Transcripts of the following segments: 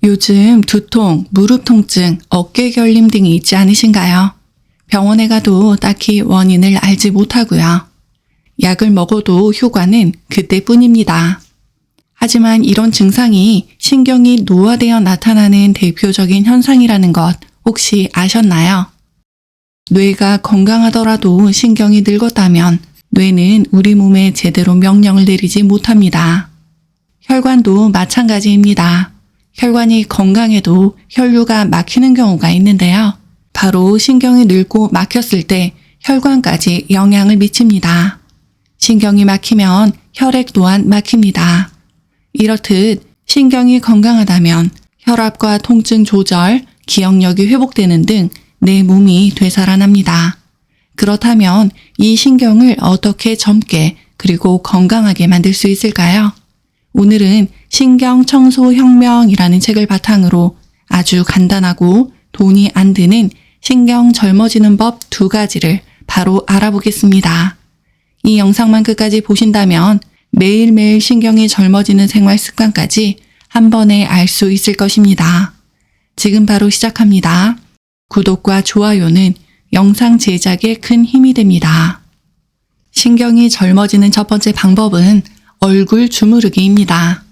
요즘 두통, 무릎 통증, 어깨 결림 등이 있지 않으신가요? 병원에 가도 딱히 원인을 알지 못하고요. 약을 먹어도 효과는 그때뿐입니다. 하지만 이런 증상이 신경이 노화되어 나타나는 대표적인 현상이라는 것 혹시 아셨나요? 뇌가 건강하더라도 신경이 늙었다면 뇌는 우리 몸에 제대로 명령을 내리지 못합니다. 혈관도 마찬가지입니다. 혈관이 건강해도 혈류가 막히는 경우가 있는데요. 바로 신경이 늙고 막혔을 때 혈관까지 영향을 미칩니다. 신경이 막히면 혈액 또한 막힙니다. 이렇듯 신경이 건강하다면 혈압과 통증 조절, 기억력이 회복되는 등 내 몸이 되살아납니다. 그렇다면 이 신경을 어떻게 젊게 그리고 건강하게 만들 수 있을까요? 오늘은 신경청소혁명이라는 책을 바탕으로 아주 간단하고 돈이 안 드는 신경 젊어지는 법 2가지를 바로 알아보겠습니다. 이 영상만 끝까지 보신다면 매일매일 신경이 젊어지는 생활 습관까지 한 번에 알 수 있을 것입니다. 지금 바로 시작합니다. 구독과 좋아요는 영상 제작에 큰 힘이 됩니다. 신경이 젊어지는 첫 번째 방법은 얼굴 주무르기입니다.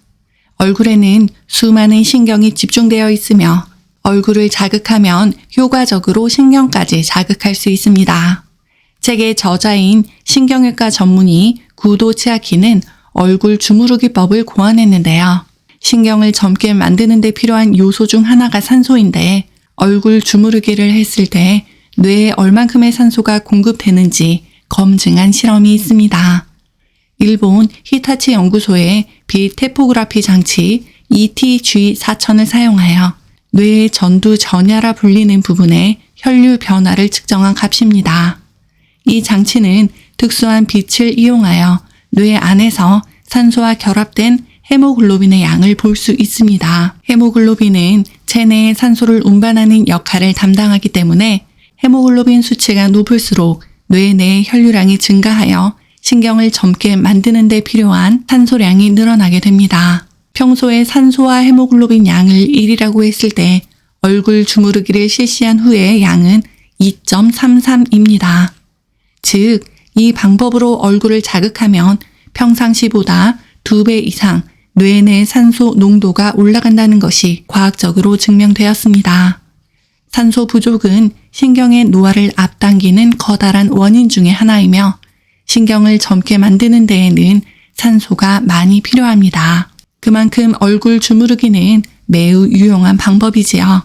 얼굴에는 수많은 신경이 집중되어 있으며 얼굴을 자극하면 효과적으로 신경까지 자극할 수 있습니다. 책의 저자인 신경외과 전문의 구도 치아키는 얼굴 주무르기법을 고안했는데요. 신경을 젊게 만드는 데 필요한 요소 중 하나가 산소인데 얼굴 주무르기를 했을 때 뇌에 얼만큼의 산소가 공급되는지 검증한 실험이 있습니다. 일본 히타치 연구소의 비테포그라피 장치 ETG4000을 사용하여 뇌의 전두전야라 불리는 부분의 혈류 변화를 측정한 값입니다. 이 장치는 특수한 빛을 이용하여 뇌 안에서 산소와 결합된 헤모글로빈의 양을 볼 수 있습니다. 헤모글로빈은 체내에 산소를 운반하는 역할을 담당하기 때문에 헤모글로빈 수치가 높을수록 뇌 내 혈류량이 증가하여 신경을 젊게 만드는 데 필요한 산소량이 늘어나게 됩니다. 평소에 산소와 헤모글로빈 양을 1이라고 했을 때 얼굴 주무르기를 실시한 후의 양은 2.33입니다. 즉, 이 방법으로 얼굴을 자극하면 평상시보다 2배 이상 뇌 내 산소 농도가 올라간다는 것이 과학적으로 증명되었습니다. 산소 부족은 신경의 노화를 앞당기는 커다란 원인 중의 하나이며 신경을 젊게 만드는 데에는 산소가 많이 필요합니다. 그만큼 얼굴 주무르기는 매우 유용한 방법이지요.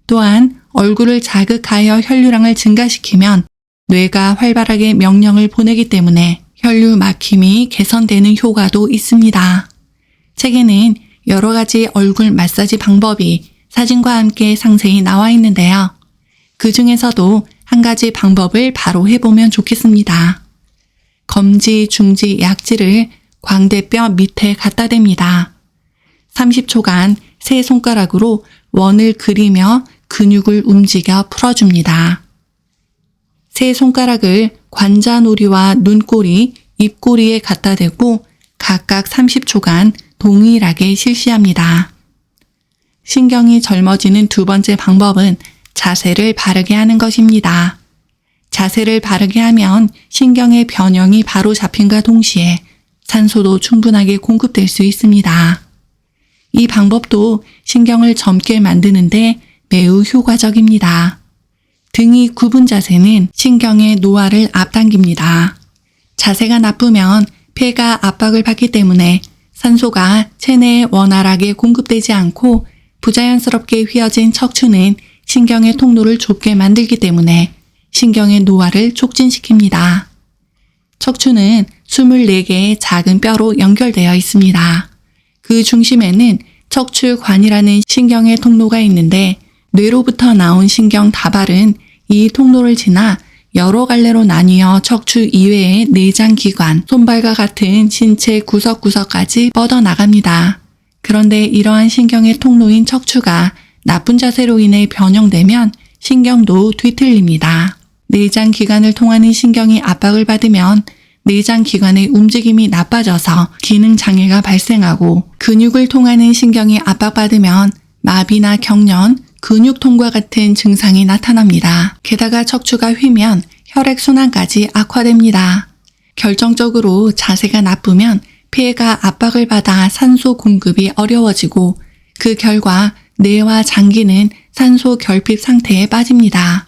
또한 얼굴을 자극하여 혈류량을 증가시키면 뇌가 활발하게 명령을 보내기 때문에 혈류 막힘이 개선되는 효과도 있습니다. 책에는 여러 가지 얼굴 마사지 방법이 사진과 함께 상세히 나와 있는데요. 그 중에서도 한 가지 방법을 바로 해보면 좋겠습니다. 검지, 중지, 약지를 광대뼈 밑에 갖다 댑니다. 30초간 세 손가락으로 원을 그리며 근육을 움직여 풀어줍니다. 세 손가락을 관자놀이와 눈꼬리, 입꼬리에 갖다 대고 각각 30초간 동일하게 실시합니다. 신경이 젊어지는 2번째 방법은 자세를 바르게 하는 것입니다. 자세를 바르게 하면 신경의 변형이 바로 잡힘과 동시에 산소도 충분하게 공급될 수 있습니다. 이 방법도 신경을 젊게 만드는데 매우 효과적입니다. 등이 굽은 자세는 신경의 노화를 앞당깁니다. 자세가 나쁘면 폐가 압박을 받기 때문에 산소가 체내에 원활하게 공급되지 않고 부자연스럽게 휘어진 척추는 신경의 통로를 좁게 만들기 때문에 신경의 노화를 촉진시킵니다. 척추는 24개의 작은 뼈로 연결되어 있습니다. 그 중심에는 척추관이라는 신경의 통로가 있는데 뇌로부터 나온 신경 다발은 이 통로를 지나 여러 갈래로 나뉘어 척추 이외의 내장기관, 손발과 같은 신체 구석구석까지 뻗어나갑니다. 그런데 이러한 신경의 통로인 척추가 나쁜 자세로 인해 변형되면 신경도 뒤틀립니다. 내장기관을 통하는 신경이 압박을 받으면 내장기관의 움직임이 나빠져서 기능장애가 발생하고 근육을 통하는 신경이 압박받으면 마비나 경련, 근육통과 같은 증상이 나타납니다. 게다가 척추가 휘면 혈액순환까지 악화됩니다. 결정적으로 자세가 나쁘면 폐가 압박을 받아 산소 공급이 어려워지고 그 결과 뇌와 장기는 산소 결핍 상태에 빠집니다.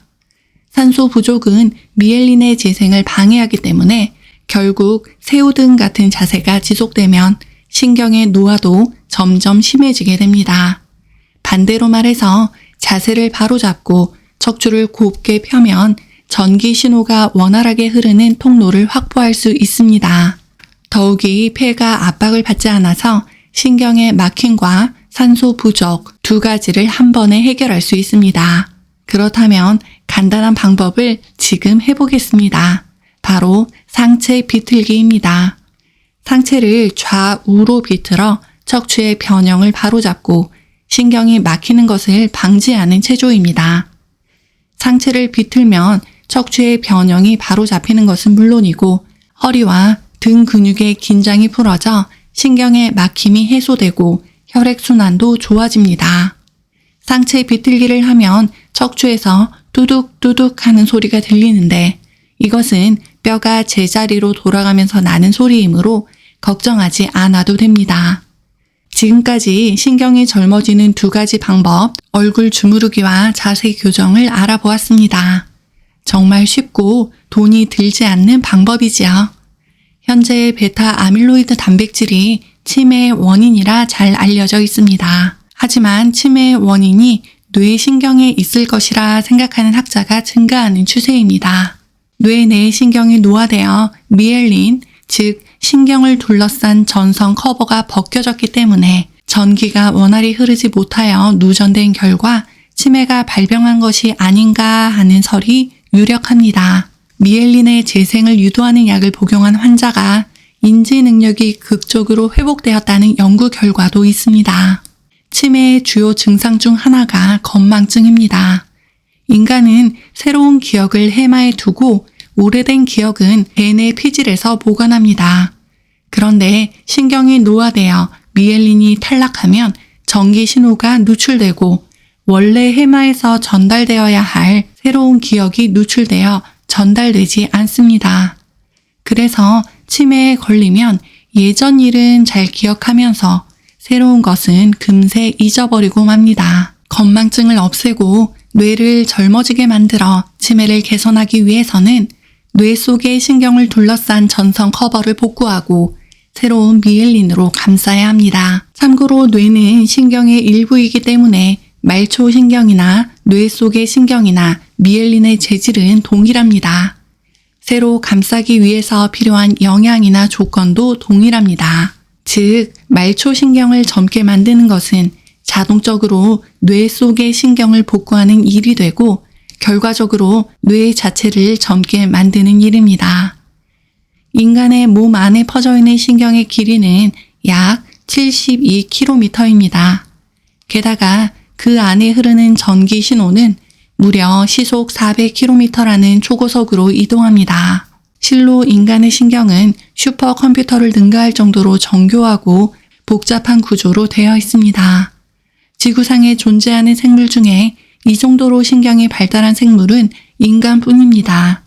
산소 부족은 미엘린의 재생을 방해하기 때문에 결국 새우등 같은 자세가 지속되면 신경의 노화도 점점 심해지게 됩니다. 반대로 말해서 자세를 바로잡고 척추를 곱게 펴면 전기 신호가 원활하게 흐르는 통로를 확보할 수 있습니다. 더욱이 폐가 압박을 받지 않아서 신경의 막힘과 산소 부족 두 가지를 한 번에 해결할 수 있습니다. 그렇다면 간단한 방법을 지금 해보겠습니다. 바로 상체 비틀기입니다. 상체를 좌우로 비틀어 척추의 변형을 바로잡고 신경이 막히는 것을 방지하는 체조입니다. 상체를 비틀면 척추의 변형이 바로잡히는 것은 물론이고 허리와 등 근육의 긴장이 풀어져 신경의 막힘이 해소되고 혈액순환도 좋아집니다. 상체 비틀기를 하면 척추에서 뚜둑뚜둑 하는 소리가 들리는데 이것은 뼈가 제자리로 돌아가면서 나는 소리이므로 걱정하지 않아도 됩니다. 지금까지 신경이 젊어지는 두 가지 방법, 얼굴 주무르기와 자세 교정을 알아보았습니다. 정말 쉽고 돈이 들지 않는 방법이지요. 현재 베타 아밀로이드 단백질이 치매의 원인이라 잘 알려져 있습니다. 하지만 치매의 원인이 뇌신경에 있을 것이라 생각하는 학자가 증가하는 추세입니다. 뇌 내 신경이 노화되어 미엘린, 즉 신경을 둘러싼 전선 커버가 벗겨졌기 때문에 전기가 원활히 흐르지 못하여 누전된 결과 치매가 발병한 것이 아닌가 하는 설이 유력합니다. 미엘린의 재생을 유도하는 약을 복용한 환자가 인지 능력이 극적으로 회복되었다는 연구 결과도 있습니다. 치매의 주요 증상 중 하나가 건망증입니다. 인간은 새로운 기억을 해마에 두고 오래된 기억은 뇌내 피질에서 보관합니다. 그런데 신경이 노화되어 미엘린이 탈락하면 전기 신호가 누출되고 원래 해마에서 전달되어야 할 새로운 기억이 누출되어 전달되지 않습니다. 그래서 치매에 걸리면 예전 일은 잘 기억하면서 새로운 것은 금세 잊어버리고 맙니다. 건망증을 없애고 뇌를 젊어지게 만들어 치매를 개선하기 위해서는 뇌 속의 신경을 둘러싼 전선 커버를 복구하고 새로운 미엘린으로 감싸야 합니다. 참고로 뇌는 신경의 일부이기 때문에 말초 신경이나 뇌 속의 신경이나 미엘린의 재질은 동일합니다. 새로 감싸기 위해서 필요한 영양이나 조건도 동일합니다. 즉, 말초 신경을 젊게 만드는 것은 자동적으로 뇌 속의 신경을 복구하는 일이 되고 결과적으로 뇌 자체를 젊게 만드는 일입니다. 인간의 몸 안에 퍼져 있는 신경의 길이는 약 72km입니다. 게다가 그 안에 흐르는 전기 신호는 무려 시속 400km라는 초고속으로 이동합니다. 실로 인간의 신경은 슈퍼컴퓨터를 능가할 정도로 정교하고 복잡한 구조로 되어 있습니다. 지구상에 존재하는 생물 중에 이 정도로 신경이 발달한 생물은 인간뿐입니다.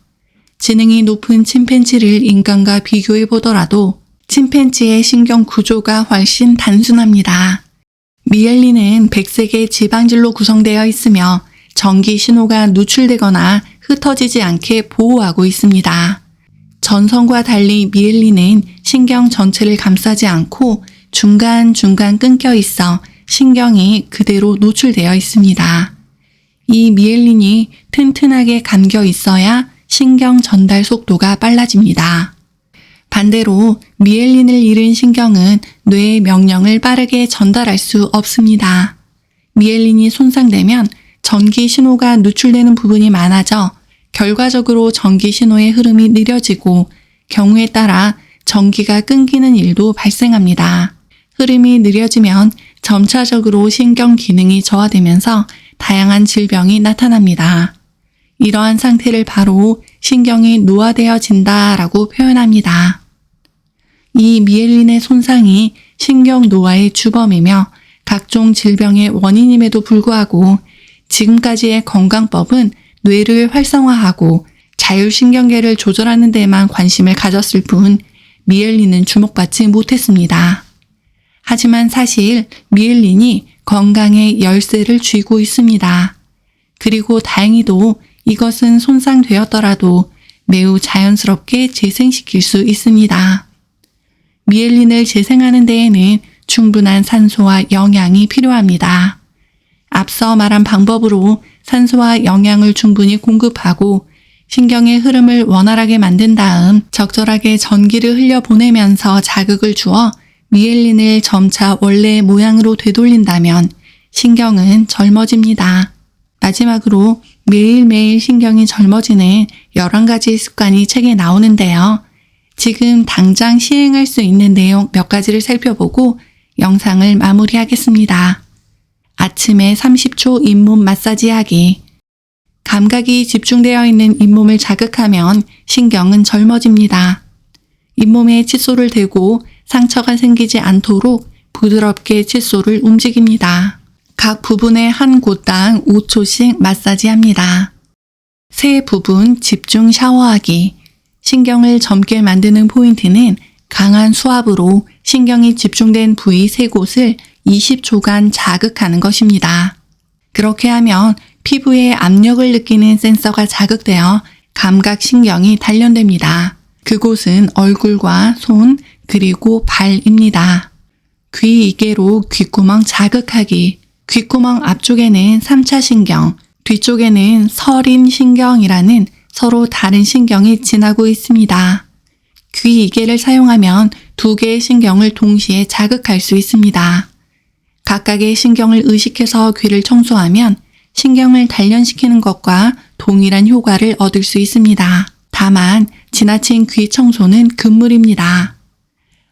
지능이 높은 침팬지를 인간과 비교해 보더라도 침팬지의 신경 구조가 훨씬 단순합니다. 미엘린은 백색의 지방질로 구성되어 있으며 전기 신호가 누출되거나 흩어지지 않게 보호하고 있습니다. 전선과 달리 미엘린은 신경 전체를 감싸지 않고 중간중간 끊겨 있어 신경이 그대로 노출되어 있습니다. 이 미엘린이 튼튼하게 감겨 있어야 신경 전달 속도가 빨라집니다. 반대로 미엘린을 잃은 신경은 뇌의 명령을 빠르게 전달할 수 없습니다. 미엘린이 손상되면 전기 신호가 누출되는 부분이 많아져 결과적으로 전기 신호의 흐름이 느려지고 경우에 따라 전기가 끊기는 일도 발생합니다. 흐름이 느려지면 점차적으로 신경 기능이 저하되면서 다양한 질병이 나타납니다. 이러한 상태를 바로 신경이 노화되어진다라고 표현합니다. 이 미엘린의 손상이 신경 노화의 주범이며 각종 질병의 원인임에도 불구하고 지금까지의 건강법은 뇌를 활성화하고 자율신경계를 조절하는 데에만 관심을 가졌을 뿐 미엘린은 주목받지 못했습니다. 하지만 사실 미엘린이 건강의 열쇠를 쥐고 있습니다. 그리고 다행히도 이것은 손상되었더라도 매우 자연스럽게 재생시킬 수 있습니다. 미엘린을 재생하는 데에는 충분한 산소와 영양이 필요합니다. 앞서 말한 방법으로 산소와 영양을 충분히 공급하고 신경의 흐름을 원활하게 만든 다음 적절하게 전기를 흘려보내면서 자극을 주어 미엘린을 점차 원래의 모양으로 되돌린다면 신경은 젊어집니다. 마지막으로 매일매일 신경이 젊어지는 11가지 습관이 책에 나오는데요. 지금 당장 시행할 수 있는 내용 몇 가지를 살펴보고 영상을 마무리하겠습니다. 아침에 30초 잇몸 마사지 하기. 감각이 집중되어 있는 잇몸을 자극하면 신경은 젊어집니다. 잇몸에 칫솔을 대고 상처가 생기지 않도록 부드럽게 칫솔을 움직입니다. 각 부분의 한 곳당 5초씩 마사지합니다. 세 부분 집중 샤워하기. 신경을 젊게 만드는 포인트는 강한 수압으로 신경이 집중된 부위 세 곳을 20초간 자극하는 것입니다. 그렇게 하면 피부에 압력을 느끼는 센서가 자극되어 감각신경이 단련됩니다. 그곳은 얼굴과 손 그리고 발입니다. 귀 이개로 귓구멍 자극하기. 귓구멍 앞쪽에는 3차 신경, 뒤쪽에는 서린 신경이라는 서로 다른 신경이 지나고 있습니다. 귀 이개를 사용하면 두 개의 신경을 동시에 자극할 수 있습니다. 각각의 신경을 의식해서 귀를 청소하면 신경을 단련시키는 것과 동일한 효과를 얻을 수 있습니다. 다만 지나친 귀 청소는 금물입니다.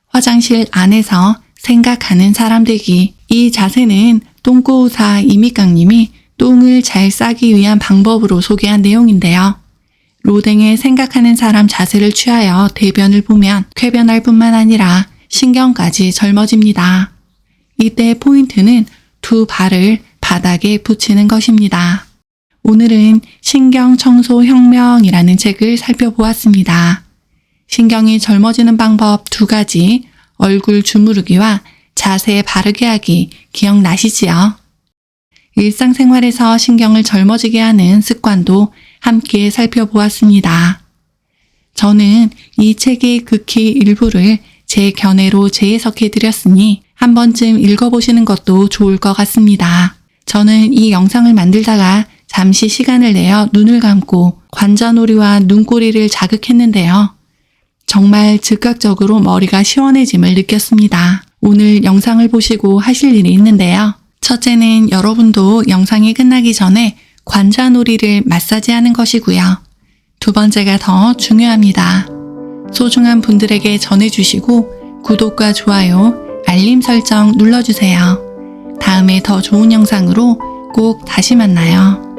화장실 안에서 생각하는 사람 되기. 이 자세는 똥꼬의사 이미강님이 똥을 잘 싸기 위한 방법으로 소개한 내용인데요. 로댕의 생각하는 사람 자세를 취하여 대변을 보면 쾌변할 뿐만 아니라 신경까지 젊어집니다. 이때 포인트는 두 발을 바닥에 붙이는 것입니다. 오늘은 신경청소혁명이라는 책을 살펴보았습니다. 신경이 젊어지는 방법 2가지, 얼굴 주무르기와 자세 바르게 하기 기억나시지요? 일상생활에서 신경을 젊어지게 하는 습관도 함께 살펴보았습니다. 저는 이 책의 극히 일부를 제 견해로 재해석해드렸으니 한 번쯤 읽어보시는 것도 좋을 것 같습니다. 저는 이 영상을 만들다가 잠시 시간을 내어 눈을 감고 관자놀이와 눈꼬리를 자극했는데요. 정말 즉각적으로 머리가 시원해짐을 느꼈습니다. 오늘 영상을 보시고 하실 일이 있는데요. 첫째는 여러분도 영상이 끝나기 전에 관자놀이를 마사지하는 것이고요. 두 번째가 더 중요합니다. 소중한 분들에게 전해주시고 구독과 좋아요, 알림 설정 눌러주세요. 다음에 더 좋은 영상으로 꼭 다시 만나요.